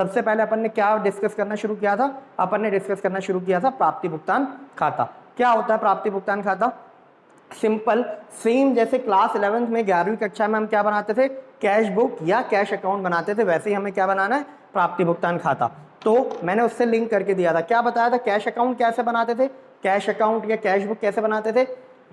सबसे पहले अपन ने क्या डिस्कस करना शुरू किया था? अपन ने डिस्कस करना शुरू किया था प्राप्ति भुगतान खाता। क्या होता है प्राप्ति भुगतान खाता? सिंपल, सेम जैसे क्लास 11th में 11वीं कक्षा में हम क्या बनाते थे? कैश बुक या कैश अकाउंट बनाते थे, वैसे ही हमें क्या बनाना है? प्राप्ति भुगतान खाता। तो मैंने उससे लिंक करके दिया था, क्या बताया था? कैश अकाउंट कैसे बनाते थे? कैश अकाउंट या कैश बुक कैसे बनाते थे?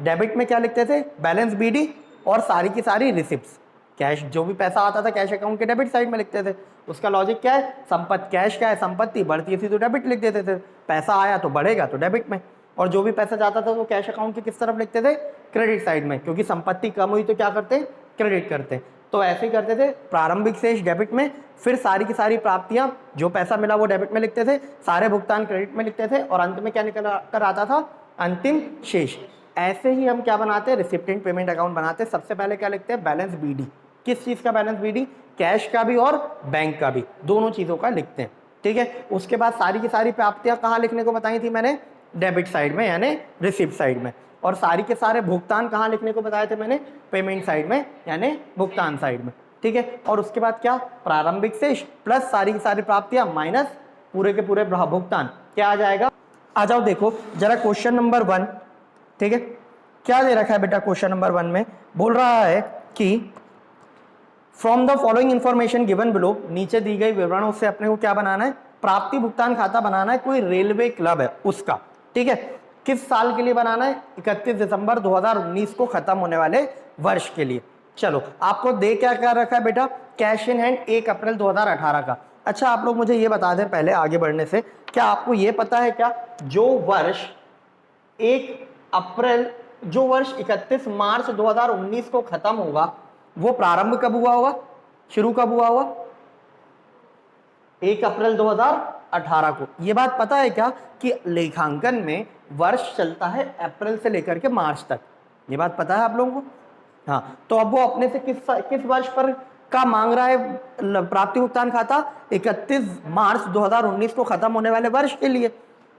डेबिट में क्या लिखते थे? बैलेंस बीडी और सारी की सारी रिसिप्ट्स। कैश जो भी पैसा आता था कैश अकाउंट के डेबिट साइड में लिखते थे। उसका लॉजिक क्या है? संपत्ति, कैश क्या है? संपत्ति बढ़ती थी तो डेबिट लिख देते थे, पैसा आया तो बढ़ेगा तो डेबिट में, और जो भी पैसा जाता था वो कैश अकाउंट के किस तरफ लिखते थे? क्रेडिट साइड में, क्योंकि संपत्ति कम हुई तो क्या करते हैं? क्रेडिट करते हैं। तो ऐसे ही करते थे, प्रारंभिक शेष डेबिट में, फिर सारी की सारी प्राप्तियां, जो पैसा मिला वो डेबिट में लिखते थे, सारे भुगतान क्रेडिट में लिखते थे, और अंत में क्या निकल कर आता था? अंतिम शेष। ऐसे ही हम क्या बनाते हैं? रिसिप्टेंट पेमेंट अकाउंट बनाते हैं। सबसे पहले क्या लिखते हैं? Balance BD. किस चीज का बैलेंस बीडी? कैश का भी और बैंक का भी, दोनों चीजों का लिखते हैं। ठीक है, उसके बाद सारी की सारी प्राप्तियां कहाँ लिखने को बताई थी मैंने? डेबिट साइड में यानी रिसिप्ट साइड में। और सारी के सारे भुगतान कहाँ लिखने को बताए थे मैंने? पेमेंट साइड में यानी भुगतान साइड में। ठीक है, और उसके बाद क्या? प्रारंभिक शेष प्लस सारी की सारी प्राप्तियां माइनस पूरे के पूरे भुगतान, क्या आ जाएगा? आ जाओ देखो जरा क्वेश्चन नंबर 1। ठीक है, क्या दे रखा है बेटा? क्वेश्चन नंबर 1 में बोल रहा है कि from the following information given below, नीचे दी गई विवरणों से अपने को क्या बनाना है? प्राप्ति भुगतान खाता बनाना है। कोई रेलवे क्लब है उसका। ठीक है, किस साल के लिए बनाना है? 31 दिसंबर 2019 को खत्म होने वाले वर्ष के लिए। चलो, आपको दे क्या कर रखा है बेटा? कैश इन हैंड 1 अप्रैल 2018 का। अच्छा, आप लोग मुझे ये बता दें पहले आगे बढ़ने से, क्या आपको ये पता है क्या जो वर्ष 31 मार्च 2019 को खत्म होगा वो प्रारंभ कब हुआ होगा? शुरू कब हुआ होगा? 1 अप्रैल 2018 को। ये बात पता है क्या कि लेखांकन में वर्ष चलता है अप्रैल से लेकर के मार्च तक? ये बात पता है आप लोगों को? हाँ, तो अब वो अपने से किस वर्ष पर का मांग रहा है प्राप्ति भुगतान खाता? 31 मार्च 2019 को खत्म होने वाले वर्ष के लिए।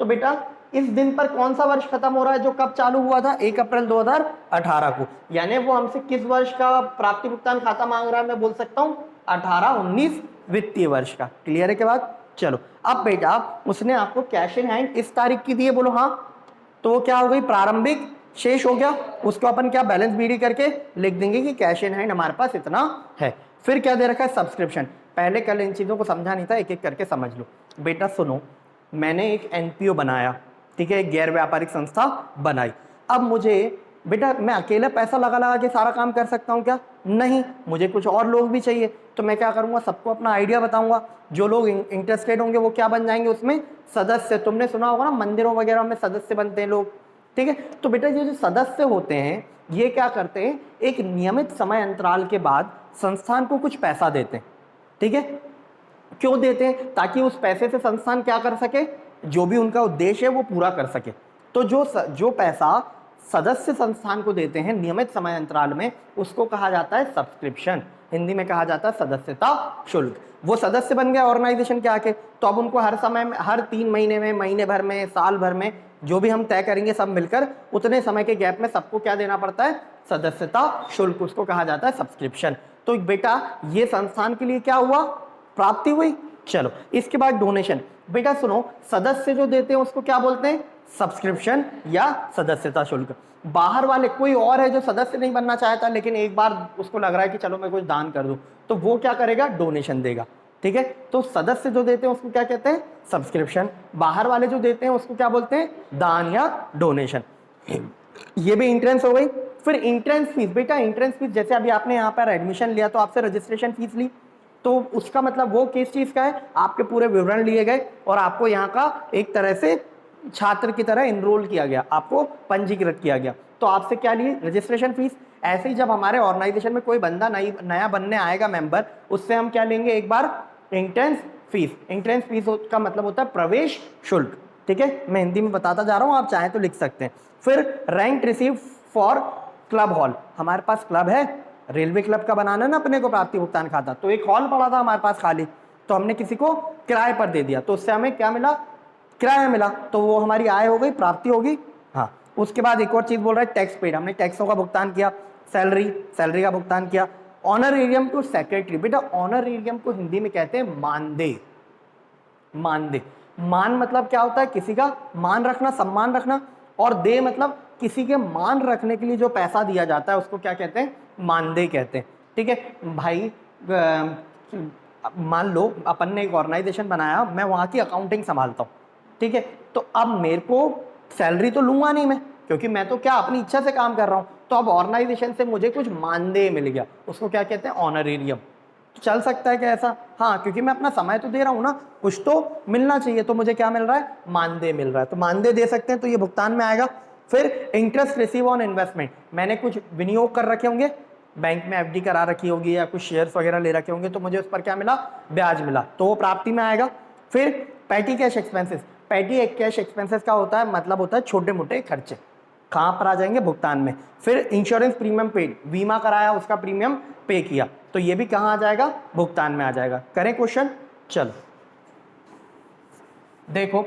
तो बेटा इस दिन पर कौन सा वर्ष खत्म हो रहा है जो कब चालू हुआ था? 1 अप्रैल 2018 को। यानी वो हमसे किस वर्ष का प्राप्ति भुगतान खाता मांग रहा है? मैं बोल सकता हूँ 18-19 वित्तीय वर्ष का। क्लियर है के बाद? चलो, अब बेटा उसने आपको कैश इन हैंड इस तारीख की दी है, बोलो हाँ, तो वो क्या हो गई? प्रारंभिक शेष हो गया। उसको अपन क्या बैलेंस बीडी करके लिख देंगे कि कैश इन हैंड हमारे पास इतना है। फिर क्या दे रखा है? सब्सक्रिप्शन। पहले कल इन चीजों को समझा नहीं था, एक एक करके समझ लो। बेटा सुनो, मैंने एक एनपीओ बनाया, ठीक है, गैर व्यापारिक संस्था बनाई। अब मुझे बेटा, मैं अकेला पैसा लगा लगा के सारा काम कर सकता हूँ क्या? नहीं, मुझे कुछ और लोग भी चाहिए। तो मैं क्या करूँगा? सबको अपना आइडिया बताऊंगा। जो लोग इंटरेस्टेड होंगे वो क्या बन जाएंगे उसमें? सदस्य। तुमने सुना होगा ना, मंदिरों वगैरह में सदस्य बनते हैं लोग। ठीक है, तो बेटा ये जो सदस्य होते हैं ये क्या करते हैं? एक नियमित समय अंतराल के बाद संस्थान को कुछ पैसा देते हैं। ठीक है, क्यों देते हैं? ताकि उस पैसे से संस्थान क्या कर सके? जो भी उनका उद्देश्य है वो पूरा कर सके। तो जो पैसा सदस्य संस्थान को देते हैं नियमित समय अंतराल में, उसको कहा जाता है सब्सक्रिप्शन। हिंदी में कहा जाता है सदस्यता शुल्क। वो सदस्य बन गया ऑर्गेनाइजेशन के आके, तो अब उनको हर समय में, हर 3 महीने में, महीने भर में, साल भर में, जो भी हम तय करेंगे सब मिलकर, उतने समय के गैप में सबको क्या देना पड़ता है? सदस्यता शुल्क। उसको कहा जाता है सब्सक्रिप्शन। तो बेटा ये संस्थान के लिए क्या हुआ? प्राप्ति हुई। चलो, इसके बाद डोनेशन। बेटा सुनो, सदस्य जो देते हैं उसको क्या बोलते हैं? सब्सक्रिप्शन या सदस्यता शुल्क। बाहर वाले कोई और है जो सदस्य नहीं बनना चाहता लेकिन एक बार उसको लग रहा है कि चलो मैं कुछ दान कर दूं, तो वो क्या करेगा? डोनेशन देगा। ठीक है, तो सदस्य जो देते हैं उसको क्या कहते हैं? सब्सक्रिप्शन। बाहर वाले जो देते हैं उसको क्या बोलते हैं? दान या डोनेशन। ये भी एंट्रेंस हो गई। फिर एंट्रेंस फीस। बेटा एंट्रेंस फीस, जैसे अभी आपने यहाँ पर एडमिशन लिया तो आपसे रजिस्ट्रेशन फीस ली, तो उसका मतलब वो किस चीज का है? आपके पूरे विवरण लिए गए और आपको यहाँ का एक तरह से छात्र की तरह इनरोल किया गया, आपको पंजीकृत किया गया। तो आपसे क्या लिए? Registration fees. ऐसे ही जब हमारे ऑर्गेनाइजेशन में कोई बंदा नया बनने आएगा मेंबर, उससे हम क्या लेंगे? एक बार एंट्रेंस फीस। एंट्रेंस फीस का मतलब होता है प्रवेश शुल्क। ठीक है, मैं हिंदी में बताता जा रहा हूँ, आप चाहें तो लिख सकते हैं। फिर rent receive for club hall. हमारे पास क्लब है, रेलवे क्लब का बनाना है ना अपने को प्राप्ति भुगतान खाता, तो एक हॉल पड़ा था हमारे पास खाली, तो हमने किसी को किराए पर दे दिया, तो उससे हमें क्या मिला? किराया मिला। तो वो हमारी आय हो गई, प्राप्ति होगी। हाँ, उसके बाद एक और चीज बोल रहा है टैक्स पेड। हमने टैक्सों का भुगतान किया, सैलरी का भुगतान किया। Honorarium to secretary. बेटा ऑनरेरियम को हिंदी में कहते हैं मानदेय। मानदेय। मान मतलब क्या होता है, किसी का मान रखना, सम्मान रखना, और दे मतलब किसी के मान रखने के लिए जो पैसा दिया जाता है उसको क्या कहते हैं, मानदेय कहते हैं। ठीक है भाई, मान लो अपन ने एक ऑर्गेनाइजेशन बनाया, मैं वहाँ की अकाउंटिंग संभालता हूँ, ठीक है, तो अब मेरे को सैलरी तो लूंगा नहीं मैं, क्योंकि मैं तो क्या अपनी इच्छा से काम कर रहा हूँ, तो अब ऑर्गेनाइजेशन से मुझे कुछ मानदेय मिल गया, उसको क्या कहते हैं, ऑनरेरियम। चल सकता है क्या ऐसा? हाँ, क्योंकि मैं अपना समय तो दे रहा हूँ ना, कुछ तो मिलना चाहिए, तो मुझे क्या मिल रहा है, मानदेय मिल रहा है, तो मानदेय दे सकते हैं, तो ये भुगतान में आएगा। फिर इंटरेस्ट रिसीव ऑन इन्वेस्टमेंट, मैंने कुछ विनियोग कर रखे होंगे, बैंक में एफडी करा रखी होगी या कुछ शेयर्स वगैरह ले रखे होंगे, तो मुझे उस पर क्या मिला, ब्याज मिला, तो वो प्राप्ति में आएगा। फिर petty cash expenses, petty cash expenses का होता है मतलब होता है छोटे मोटे खर्चे, कहाँ पर आ जाएंगे, भुगतान में। फिर इंश्योरेंस प्रीमियम पेड, बीमा कराया उसका प्रीमियम पे किया, तो ये भी कहाँ आ जाएगा, भुगतान में आ जाएगा। करें क्वेश्चन, चलो देखो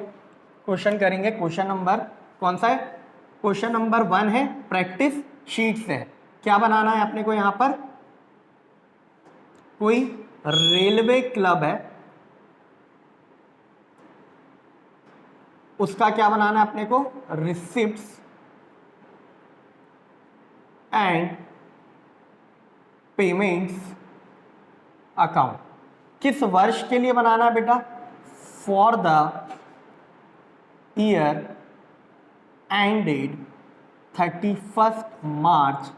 क्वेश्चन करेंगे। क्वेश्चन नंबर कौन सा है, क्वेश्चन नंबर 1 है, प्रैक्टिस शीट से है। क्या बनाना है अपने को, यहां पर कोई रेलवे क्लब है, उसका क्या बनाना है अपने को, रिसिप्ट्स एंड पेमेंट्स अकाउंट। किस वर्ष के लिए बनाना है बेटा, फॉर द ईयर एंडेड 31 मार्च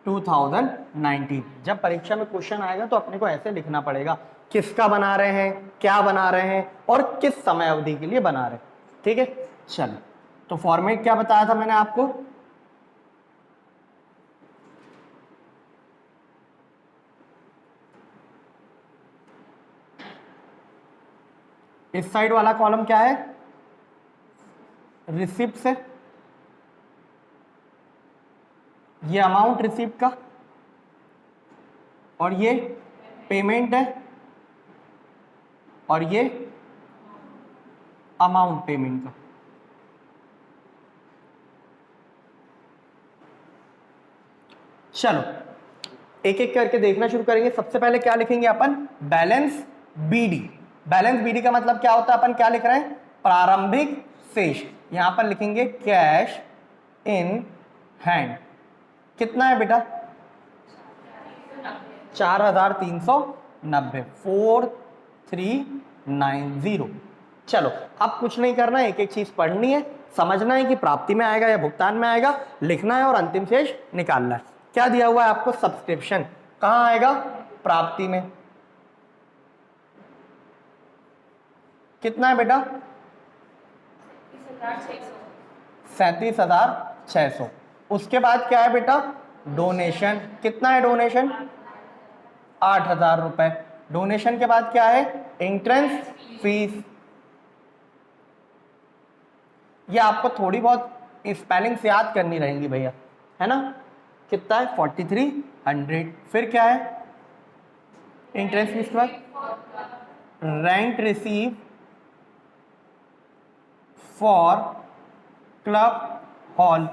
2019। जब परीक्षा में क्वेश्चन आएगा तो अपने को ऐसे लिखना पड़ेगा, किसका बना रहे हैं, क्या बना रहे हैं, और किस समय अवधि के लिए बना रहे हैं। ठीक है, चलो तो फॉर्मेट क्या बताया था मैंने आपको, इस साइड वाला कॉलम क्या है, रिसिप्ट है, ये अमाउंट रिसिप्ट का, और ये पेमेंट है, और ये अमाउंट पेमेंट का। चलो एक एक करके देखना शुरू करेंगे। सबसे पहले क्या लिखेंगे अपन, बैलेंस बीडी। बैलेंस बीडी का मतलब क्या होता है, अपन क्या लिख रहे हैं, प्रारंभिक शेष। यहां पर लिखेंगे कैश इन हैंड, कितना है बेटा, 4390, 4390। चलो अब कुछ नहीं करना है, एक एक चीज पढ़नी है, समझना है कि प्राप्ति में आएगा या भुगतान में आएगा, लिखना है और अंतिम शेष निकालना है। क्या दिया हुआ है आपको, सब्सक्रिप्शन, कहां आएगा, प्राप्ति में, कितना है बेटा, 37,600। उसके बाद क्या है बेटा, डोनेशन, कितना है डोनेशन, 8,000 रुपए। डोनेशन के बाद क्या है, एंट्रेंस फीस। ये आपको थोड़ी बहुत स्पेलिंग्स याद करनी रहेंगी भैया, है ना, कितना है, 4300। फिर क्या है, एंट्रेंस फीस के बाद rent receive for club hall,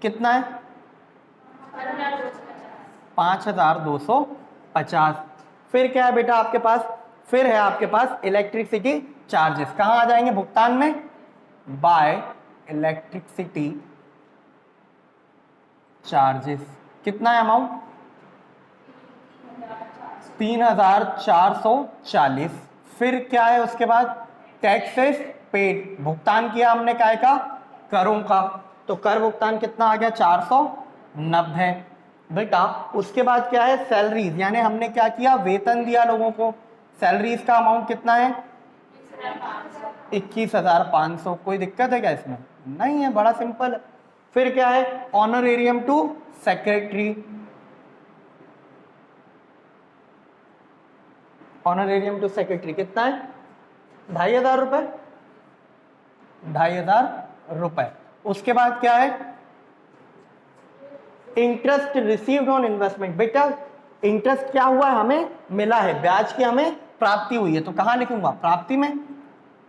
कितना है, 5250। फिर क्या है बेटा आपके पास, फिर है आपके पास इलेक्ट्रिसिटी चार्जेस, कहां आ जाएंगे, भुगतान में, बाय इलेक्ट्रिसिटी चार्जेस, कितना है अमाउंट, 3440। फिर क्या है उसके बाद, टैक्सेस पेड, भुगतान किया हमने काय का, करों का, तो कर भुगतान कितना आ गया, 490 बेटा। उसके बाद क्या है, सैलरीज, यानी हमने क्या किया, वेतन दिया लोगों को, सैलरीज का अमाउंट कितना है, 21,500। कोई दिक्कत है क्या इसमें, नहीं है, बड़ा सिंपल है। फिर क्या है, honorarium to secretary, honorarium to secretary कितना है, 2,500 रुपए, 2,500 रुपए। उसके बाद क्या है, इंटरेस्ट रिसीव्ड ऑन इन्वेस्टमेंट, बेटा इंटरेस्ट क्या हुआ है, हमें मिला है, ब्याज की हमें प्राप्ति हुई है, तो कहां लिखूंगा, प्राप्ति में,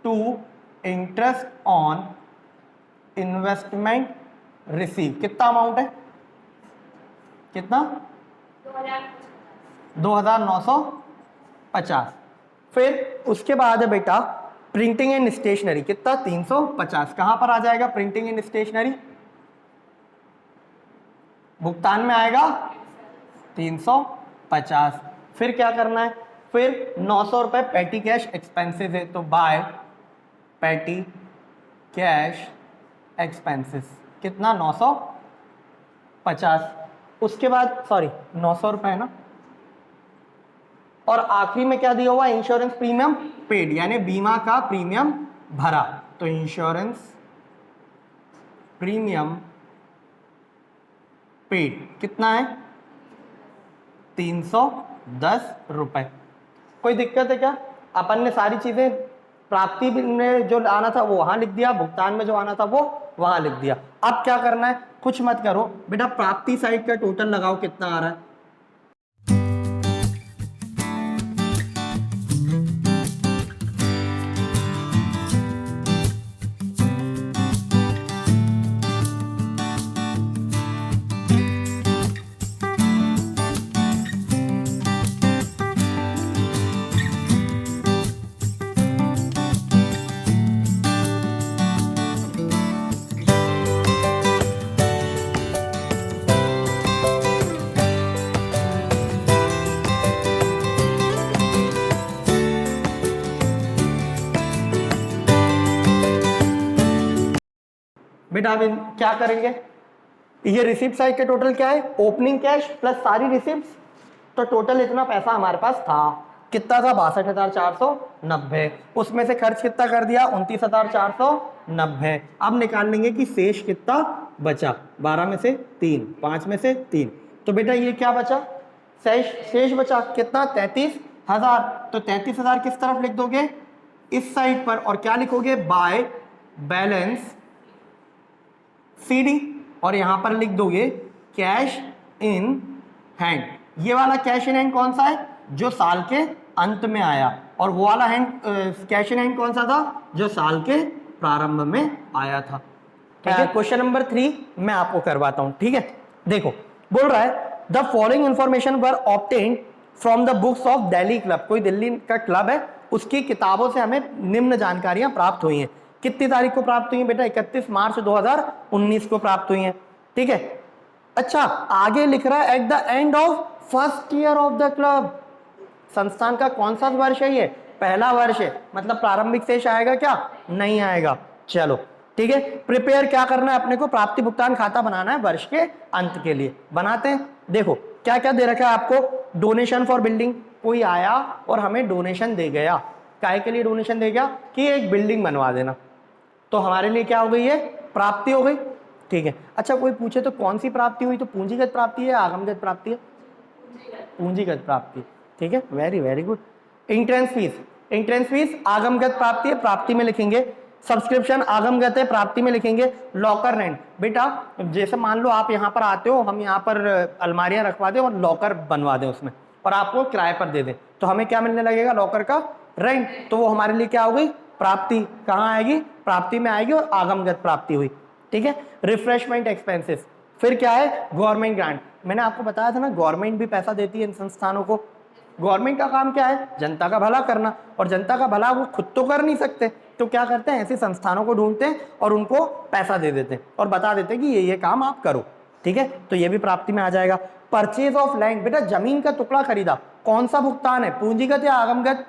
to interest on investment receive, कितना अमाउंट है, कितना, 2,950। फिर उसके बाद है बेटा प्रिंटिंग एंड स्टेशनरी कितना 350, कहां पर आ जाएगा प्रिंटिंग एंड स्टेशनरी, भुगतान में आएगा 350। फिर क्या करना है, फिर 900 रुपए पेटी कैश एक्सपेंसेस है, तो बाय पेटी कैश एक्सपेंसेस कितना 950। उसके बाद सॉरी 900 रुपए है ना, और आखिरी में क्या दिया हुआ, इंश्योरेंस प्रीमियम पेड, यानी बीमा का प्रीमियम भरा, तो इंश्योरेंस प्रीमियम पेड कितना है 310 रुपए। कोई दिक्कत है क्या, अपन ने सारी चीजें प्राप्ति में जो आना था वो वहां लिख दिया, भुगतान में जो आना था वो वहां लिख दिया। अब क्या करना है, कुछ मत करो बेटा, प्राप्ति साइड का टोटल लगाओ कितना आ रहा है, बेटा अब क्या करेंगे, ये रिसिप्ट साइड के टोटल क्या है, ओपनिंग कैश प्लस सारी रिसिप्ट्स, तो टोटल इतना पैसा हमारे पास था, कितना था 62,490, उसमें से खर्च कितना कर दिया 29,490। अब निकाल लेंगे कि शेष कितना बचा, 12 में से 3, 5 में से 3, तो बेटा ये क्या बचा, शेष बचा कितना 33,000, तो 33,000 किस तरफ लिख दोगे, इस साइड पर, और क्या लिखोगे बाय बैलेंस सीडी, और यहां पर लिख दोगे कैश इन हैंड। ये वाला कैश इन हैंड कौन सा है, जो साल के अंत में आया, और वो वाला कैश इन हैंड कौन सा था, जो साल के प्रारंभ में आया था। ठीक है, क्वेश्चन नंबर 3 मैं आपको करवाता हूं, ठीक है। देखो बोल रहा है the following information were obtained from the books of Delhi club, कोई दिल्ली का क्लब है, उसकी किताबों से हमें निम्न जानकारियां प्राप्त हुई हैं। कितनी तारीख को प्राप्त हुई है बेटा, 31 मार्च 2019 को प्राप्त हुई है, ठीक है। अच्छा आगे लिख रहा है at the end of first year of the club, संस्थान का कौन सा वर्ष है, ये पहला वर्ष है, मतलब प्रारंभिक शेष आएगा क्या, नहीं आएगा। चलो ठीक है, प्रिपेयर क्या करना है अपने को, प्राप्ति भुगतान खाता बनाना है वर्ष के अंत के लिए, बनाते हैं। देखो क्या क्या दे रखा है आपको, डोनेशन फॉर बिल्डिंग, कोई आया और हमें डोनेशन दे गया, काय के लिए डोनेशन दे गया कि एक बिल्डिंग बनवा देना, तो हमारे लिए क्या हो गई है, प्राप्ति हो गई, ठीक है। अच्छा कोई पूछे तो कौन सी प्राप्ति हुई, तो पूंजीगत प्राप्ति है, आगमगत प्राप्ति है, पूंजीगत प्राप्ति, ठीक है, very very good. Entrance fees, entrance fees आगमगत प्राप्ति है, प्राप्ति में लिखेंगे। सब्सक्रिप्शन आगमगत है, प्राप्ति में लिखेंगे। लॉकर रेंट, बेटा जैसे मान लो आप यहाँ पर आते हो, हम यहाँ पर अलमारियां रखवा दें और लॉकर बनवा दें उसमें, और आपको किराए पर दे दें, तो हमें क्या मिलने लगेगा, लॉकर का रेंट, तो वो हमारे लिए क्या हो गई, प्राप्ति। कहाँ आएगी, प्राप्ति में आएगी, और आगमगत प्राप्ति हुई, ठीक है। रिफ्रेशमेंट एक्सपेंसेस, फिर क्या है, गवर्नमेंट ग्रांट, मैंने आपको बताया था ना गवर्नमेंट भी पैसा देती है इन संस्थानों को। गवर्नमेंट का काम क्या है, जनता का भला करना, और जनता का भला वो खुद तो कर नहीं सकते, तो क्या करते हैं, ऐसे संस्थानों को ढूंढते हैं और उनको पैसा दे देते हैं और बता देते हैं कि ये काम आप करो, ठीक है, तो ये भी प्राप्ति में आ जाएगा। परचेज ऑफ लैंड, बेटा जमीन का टुकड़ा खरीदा, कौन सा भुगतान है, पूंजीगत या आगमगत,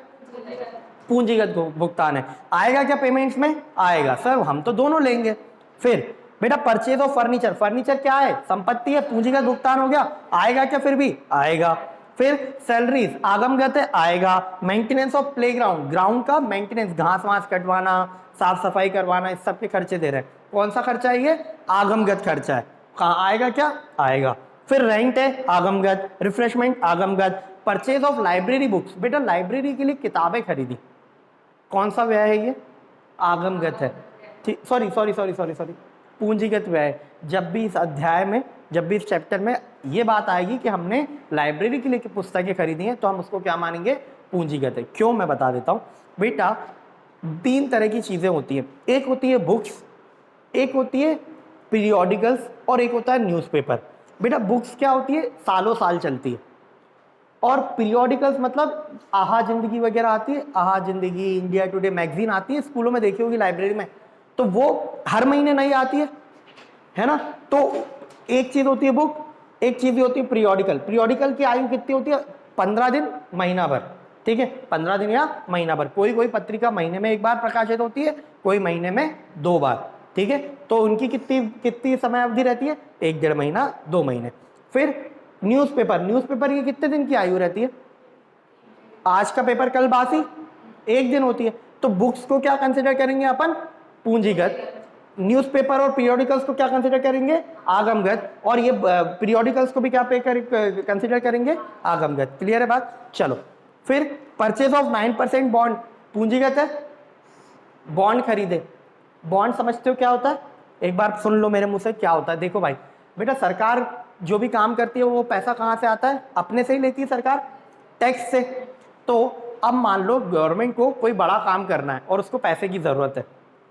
पूंजीगत भुगतान है, आएगा क्या पेमेंट्स में, आएगा सर, हम तो दोनों लेंगे। फिर बेटा परचेज ऑफ फर्नीचर, फर्नीचर क्या है, संपत्ति है, पूंजीगत भुगतान हो गया, आएगा क्या, फिर भी आएगा। फिर सैलरीज आगमगत है, आएगा। मेंटेनेंस ऑफ प्लेग्राउंड, ग्राउंड का मेंटेनेंस, घास वास कटवाना, साफ सफाई करवाना, इस सब के खर्चे दे रहे हैं, कौन सा खर्चा है, ये आगमगत खर्चा है, कहाँ आएगा, क्या आएगा। फिर रेंट है आगमगत, रिफ्रेशमेंट आगमगत। परचेज ऑफ लाइब्रेरी बुक्स, बेटा लाइब्रेरी के लिए किताबें खरीदी, कौन सा व्यय है, ये आगमगत है, ठीक, sorry sorry sorry sorry sorry पूंजीगत व्यय। जब भी इस अध्याय में, जब भी इस चैप्टर में ये बात आएगी कि हमने लाइब्रेरी के लिए पुस्तकें खरीदी हैं, तो हम उसको क्या मानेंगे, पूंजीगत है। क्यों, मैं बता देता हूँ बेटा, 3 तरह की चीज़ें होती हैं, एक होती है बुक्स, एक होती है पीरियोडिकल्स, और एक होता है न्यूज़पेपर। बेटा बुक्स क्या होती है, सालों साल चलती है, और पीरियोडिकल्स मतलब आहा जिंदगी वगैरह आती है, आहा जिंदगी, इंडिया टुडे मैगजीन आती है, स्कूलों में देखी होगी, लाइब्रेरी में, तो वो हर महीने नई आती है ना। तो एक चीज होती है बुक, एक चीज होती है पीरियोडिकल। पीरियोडिकल की आयु कितनी होती है? 15 दिन, महीना भर, ठीक है, 15 दिन या महीना भर। कोई कोई पत्रिका महीने में एक बार प्रकाशित होती है, कोई महीने में 2 बार, ठीक है। तो उनकी कितनी कितनी समय अवधि रहती है? 1-1.5 महीना, 2 महीने। फिर न्यूज़पेपर, न्यूज़पेपर की कितने दिन की आयु रहती है? आज का पेपर कल बासी, 1 दिन होती है। तो बुक्स को क्या कंसिडर करेंगे अपन? पूंजीगत। न्यूज़पेपर और पीरियोडिकल्स को क्या कंसिडर करेंगे? आगमगत। और ये पीरियोडिकल्स को भी क्या कंसिडर करेंगे? आगमगत। क्लियर है बात? चलो, फिर परचेज ऑफ 9% बॉन्ड पूंजीगत है, बॉन्ड खरीदे। बॉन्ड समझते हो क्या होता है? एक बार सुन लो मेरे मुंह से क्या होता है। देखो भाई बेटा, सरकार जो भी काम करती है वो पैसा कहाँ से आता है? अपने से ही लेती है सरकार, टैक्स से। तो अब मान लो गवर्नमेंट को कोई बड़ा काम करना है और उसको पैसे की जरूरत है,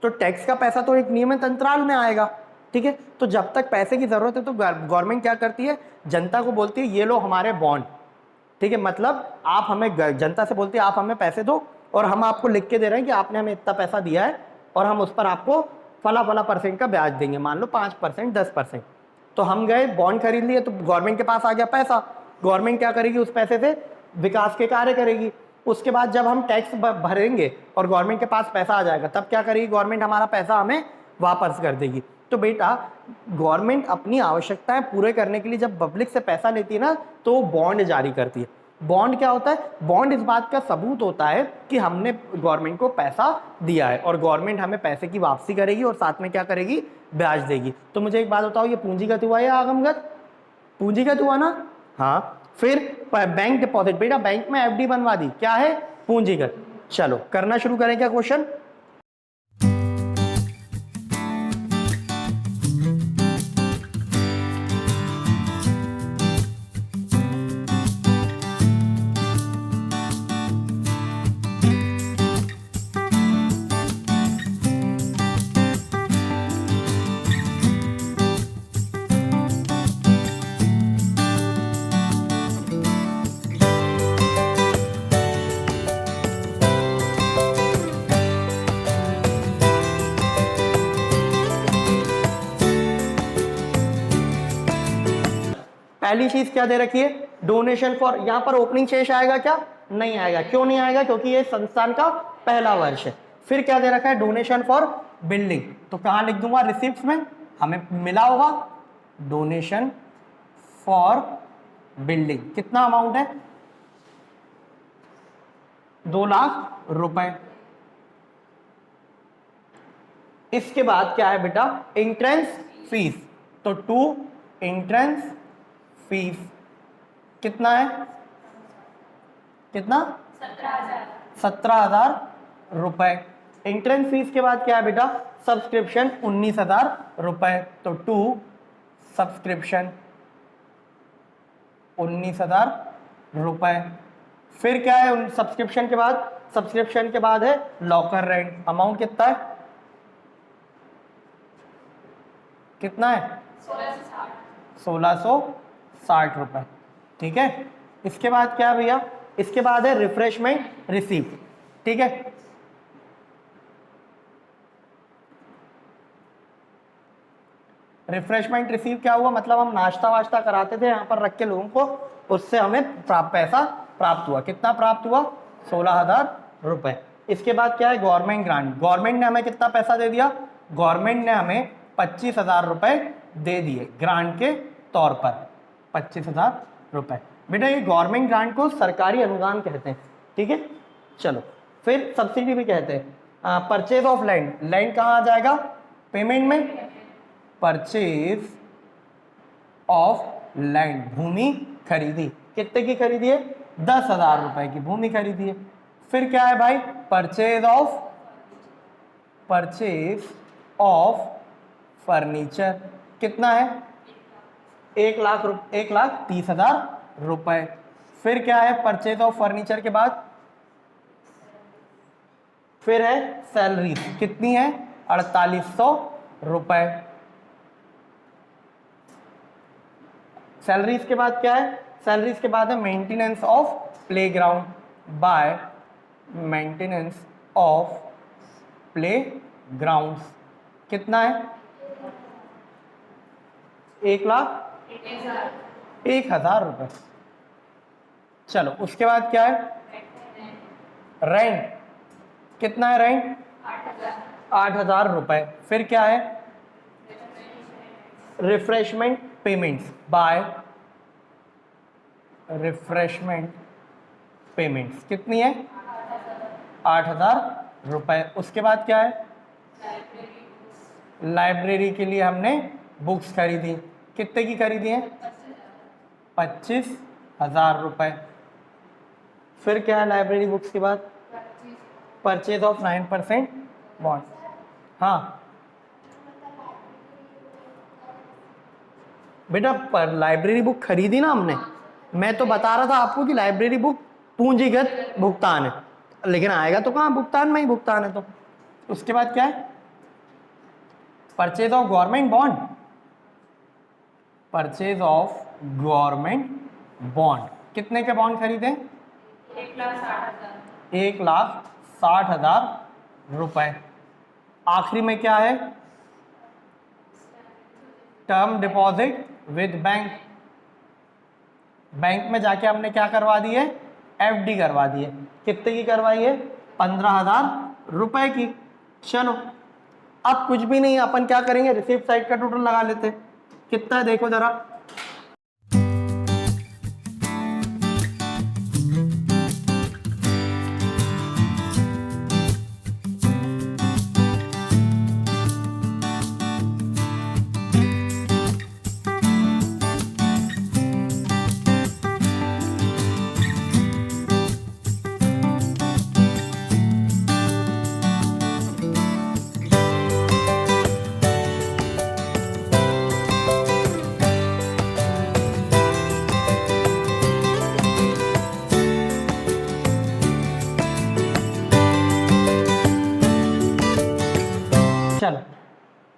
तो टैक्स का पैसा तो एक नियमित अंतराल में आएगा, ठीक है। तो जब तक पैसे की जरूरत है तो गवर्नमेंट क्या करती है? जनता को बोलती है ये लो हमारे बॉन्ड, ठीक है। मतलब आप हमें, जनता से बोलती है आप हमें पैसे दो और हम आपको लिख के दे रहे हैं कि आपने हमें इतना पैसा दिया है और हम उस पर आपको फला फला परसेंट का ब्याज देंगे, मान लो 5%, 10%। तो हम गए बॉन्ड खरीद लिए, तो गवर्नमेंट के पास आ गया पैसा। गवर्नमेंट क्या करेगी? उस पैसे से विकास के कार्य करेगी। उसके बाद जब हम टैक्स भरेंगे और गवर्नमेंट के पास पैसा आ जाएगा, तब क्या करेगी गवर्नमेंट? हमारा पैसा हमें वापस कर देगी। तो बेटा गवर्नमेंट अपनी आवश्यकताएं पूरे करने के लिए जब पब्लिक से पैसा लेती है ना, तो बॉन्ड जारी करती है। बॉन्ड क्या होता है? बॉन्ड इस बात का सबूत होता है कि हमने गवर्नमेंट को पैसा दिया है और गवर्नमेंट हमें पैसे की वापसी करेगी और साथ में क्या करेगी? ब्याज देगी। तो मुझे एक बात बताओ, ये पूंजीगत हुआ या आगमगत? पूंजीगत हुआ ना? हाँ। फिर बैंक डिपॉजिट, बेटा बैंक में एफडी बनवा दी, क्या है? पूंजीगत। चलो करना शुरू करें क्या क्वेश्चन? पहली चीज क्या दे रखी है? डोनेशन फॉर, यहां पर ओपनिंग शेष आएगा क्या? नहीं आएगा। क्यों नहीं आएगा? क्योंकि ये संस्थान का पहला वर्ष है। फिर क्या दे रखा है? Donation for building. तो कहां लिख दूंगा? रिसिप्ट में हमें मिला होगा डोनेशन फॉर बिल्डिंग। कितना अमाउंट है? 2 लाख रुपए। इसके बाद क्या है बेटा? Entrance fees. तो 2 एंट्रेंस फीस कितना है? कितना? 17,000 रुपए। एंट्रेंस फीस के बाद क्या है बेटा? सब्सक्रिप्शन 19,000 रुपए। तो 2 सब्सक्रिप्शन 19,000 रुपए। फिर क्या है सब्सक्रिप्शन के बाद? सब्सक्रिप्शन के बाद है लॉकर रेंट। अमाउंट कितना है? कितना है? 1660 रुपए, ठीक है। इसके बाद क्या है भैया? इसके बाद है रिफ्रेशमेंट रिसीप्ट, ठीक है। रिफ्रेशमेंट रिसीव क्या हुआ? मतलब हम नाश्ता वाश्ता कराते थे यहाँ पर रख के लोगों को, उससे हमें पैसा प्राप्त हुआ। कितना प्राप्त हुआ? 16,000 रुपए। इसके बाद क्या है? Government grant. गवर्नमेंट ने हमें कितना पैसा दे दिया? गवर्नमेंट ने हमें 25,000 रुपए दे दिए ग्रांट के तौर पर, 25,000 रुपए। बेटा ये गवर्नमेंट ग्रांट को सरकारी अनुदान कहते हैं, ठीक है। चलो फिर सब्सिडी भी कहते हैं। परचेज ऑफ लैंड, लैंड कहाँ आ जाएगा? पेमेंट में। परचेज ऑफ लैंड, भूमि खरीदी। कितने की खरीदी है? 10,000 रुपए की भूमि खरीदी है। फिर क्या है भाई? Purchase of furniture. कितना है? 1,30,000 रुपए। फिर क्या है परचेज ऑफ फर्नीचर के बाद? फिर है सैलरी। कितनी है? 4,800 रुपए। सैलरीज के बाद क्या है? सैलरीज के बाद है maintenance of playground, by maintenance of play grounds. कितना है? 1,01,000 रुपए। चलो उसके बाद क्या है? रेंट। कितना है रेंट? 8,000 रुपए। फिर क्या है? Refreshment payments, by refreshment payments. कितनी है? 8,000 रुपए। उसके बाद क्या है? लाइब्रेरी के लिए हमने बुक्स खरीदी। कितने की खरीदी है? 25,000 रुपए। फिर क्या है लाइब्रेरी बुक्स के बाद? Purchase of 9% bond. हाँ बेटा, पर लाइब्रेरी बुक खरीदी ना हमने, मैं तो बता रहा था आपको कि लाइब्रेरी बुक पूंजीगत भुगतान है, लेकिन आएगा तो कहाँ, भुगतान में ही भुगतान है। तो उसके बाद क्या है? Purchase of government bond, purchase of government bond. कितने के बॉन्ड खरीदे? 1,60,000 रुपए। आखिरी में क्या है? Term deposit with bank. Bank में जाके हमने क्या करवा दी है? एफडी करवा दी है। कितने की करवाई है? 15,000 रुपए की। चलो अब कुछ भी नहीं, अपन क्या करेंगे, रिसीप्ट साइड का टोटल लगा लेते हैं। कितना है देखो जरा। चलो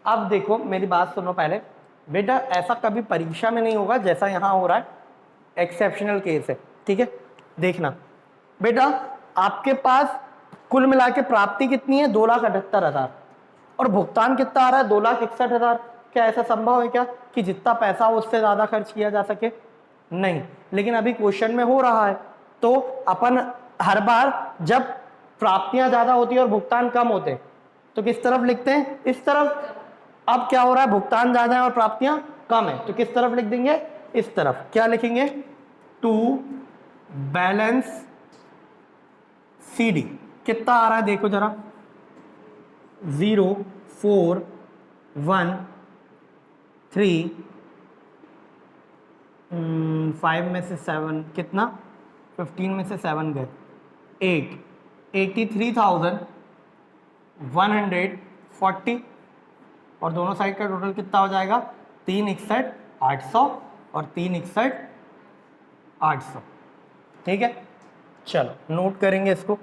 अब देखो, मेरी बात सुनो पहले बेटा, ऐसा कभी परीक्षा में नहीं होगा जैसा यहाँ हो रहा है, एक्सेप्शनल केस है, ठीक है। देखना बेटा, आपके पास कुल मिला के प्राप्ति कितनी है? 2,78,000 और भुगतान कितना आ रहा है? 2,61,000। क्या ऐसा संभव है क्या कि जितना पैसा हो उससे ज्यादा खर्च किया जा सके? नहीं, लेकिन अभी क्वेश्चन में हो रहा है, तो अपन हर बार जब प्राप्तियां ज्यादा होती है और भुगतान कम होते हैं तो किस तरफ लिखते हैं? इस तरफ। अब क्या हो रहा है? भुगतान ज्यादा है और प्राप्तियां कम है, तो किस तरफ लिख देंगे? इस तरफ। क्या लिखेंगे? To balance CD। कितना आ रहा है देखो जरा? 0, 4, 1, 3, 5 में से 7, कितना? 15 में से 7 गए, 8, 83,140 और दोनों साइड का टोटल कितना हो जाएगा? 361,800 और 361,800। ठीक है, चलो नोट करेंगे इसको।